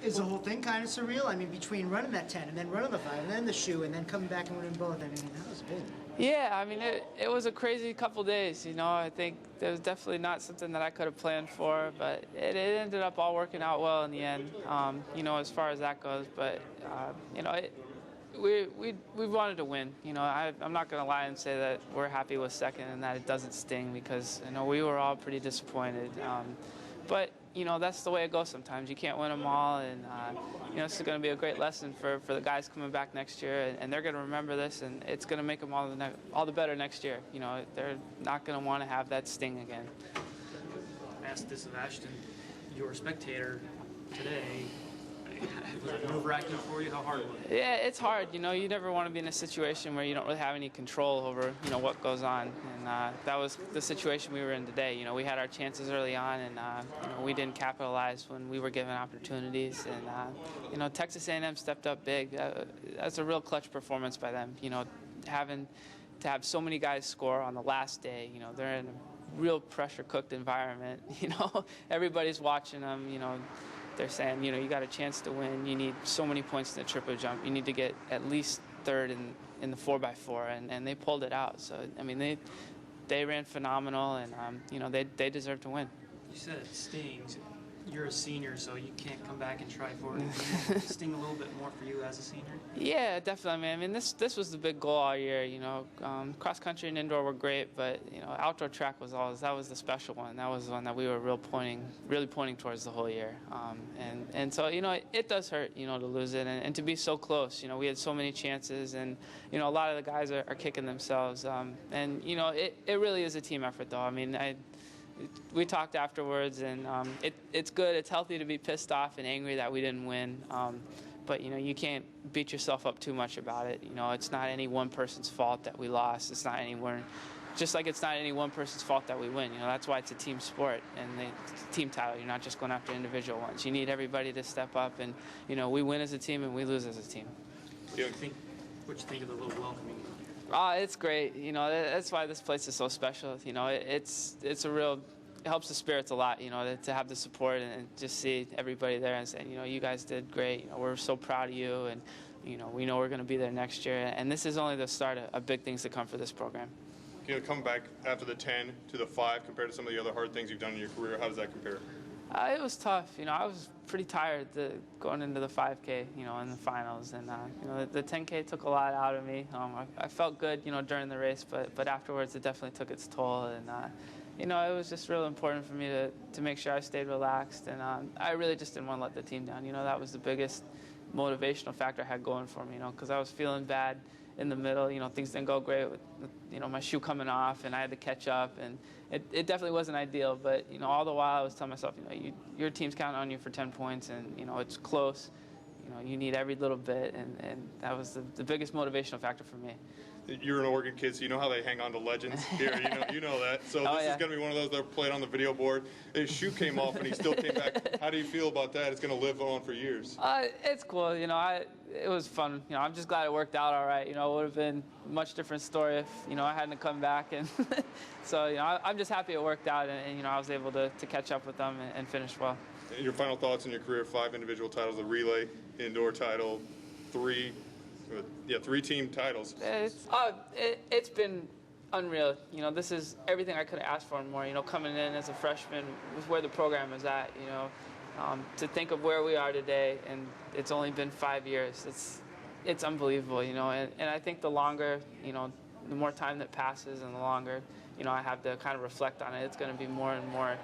Is the whole thing kind of surreal? I mean, between running that 10 and then running the 5 and then the shoe and then coming back and winning both, I mean, that was big. Yeah, I mean, it was a crazy couple days, you know. I think it was definitely not something that I could have planned for, but it ended up all working out well in the end, you know, as far as that goes. But, you know, we wanted to win. You know, I'm not going to lie and say that we're happy with second and that it doesn't sting, because, you know, we were all pretty disappointed. But, you know, that's the way it goes sometimes. You can't win them all, and, you know, this is going to be a great lesson for the guys coming back next year, and they're going to remember this, and it's going to make them all the better next year. You know, they're not going to want to have that sting again. I asked this of Ashton, you were a spectator today. Was it nerve-wracking for you? How hard was it? Yeah, it's hard. You know, you never want to be in a situation where you don't really have any control over, you know, what goes on. And that was the situation we were in today. You know, we had our chances early on, and you know, we didn't capitalize when we were given opportunities. And you know, Texas A&M stepped up big. That's a real clutch performance by them. You know, having to have so many guys score on the last day. You know, they're in a real pressure-cooked environment. You know, everybody's watching them. You know. They're saying, you know, you got a chance to win. You need so many points in the triple jump. You need to get at least third in the 4x4, and they pulled it out. So, I mean, they ran phenomenal, and, you know, they deserve to win. You said it stings. You're a senior, so you can't come back and try for it. Did it sting a little bit more for you as a senior? Yeah, definitely. I mean, this was the big goal all year. You know, cross country and indoor were great, but you know, outdoor track was the special one. That was the one that we were really pointing towards the whole year. And so, you know, it does hurt, you know, to lose it and to be so close. You know, we had so many chances, and you know, a lot of the guys are kicking themselves. And you know, it really is a team effort, though. I mean, we talked afterwards, and it's good. It's healthy to be pissed off and angry that we didn't win. But, you know, you can't beat yourself up too much about it. You know, it's not any one person's fault that we lost. It's not just like it's not any one person's fault that we win. You know, that's why it's a team sport and it's a team title. You're not just going after individual ones. You need everybody to step up, and, you know, we win as a team and we lose as a team. What do you think of the little welcoming? It's great. You know, that's why this place is so special. You know, it helps the spirits a lot, you know, to have the support and just see everybody there and saying, you know, you guys did great. You know, we're so proud of you, and, you know, we know we're going to be there next year. And this is only the start of big things to come for this program. You know, coming back after the 10 to the 5 compared to some of the other hard things you've done in your career, how does that compare? It was tough. You know, I was pretty tired going into the 5K, you know, in the finals. And, you know, the 10K took a lot out of me. I felt good, you know, during the race, but afterwards it definitely took its toll. And, you know, it was just real important for me to make sure I stayed relaxed. And I really just didn't want to let the team down. You know, that was the biggest motivational factor I had going for me, you know, because I was feeling bad in the middle. You know, things didn't go great with, you know, my shoe coming off, and I had to catch up, and it definitely wasn't ideal. But, you know, all the while I was telling myself, you know, your team's counting on you for 10 points, and, you know, it's close. You know, you need every little bit, and that was the biggest motivational factor for me. You're an Oregon kid, so you know how they hang on to legends here. You know that. So this is going to be one of those that played on the video board. His shoe came off, and he still came back. How do you feel about that? It's going to live on for years. It's cool. You know, it was fun. You know, I'm just glad it worked out all right. You know, it would have been a much different story if, you know, I hadn't come back. And so, you know, I'm just happy it worked out, and you know, I was able to catch up with them and finish well. Your final thoughts on your career: 5 individual titles, a relay, indoor title, 3 team titles. It's been unreal. You know, this is everything I could have asked for and more. You know, coming in as a freshman was where the program is at. You know, to think of where we are today, and it's only been 5 years. It's unbelievable. You know, and I think the longer, you know, the more time that passes, and the longer, you know, I have to kind of reflect on it, it's going to be more and more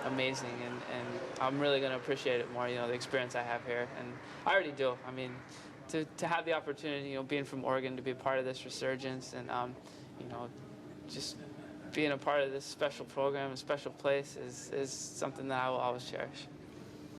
amazing, and I'm really going to appreciate it more. You know, the experience I have here, and I already do. I mean, to have the opportunity, you know, being from Oregon, to be a part of this resurgence, and you know, just being a part of this special program, a special place, is something that I will always cherish.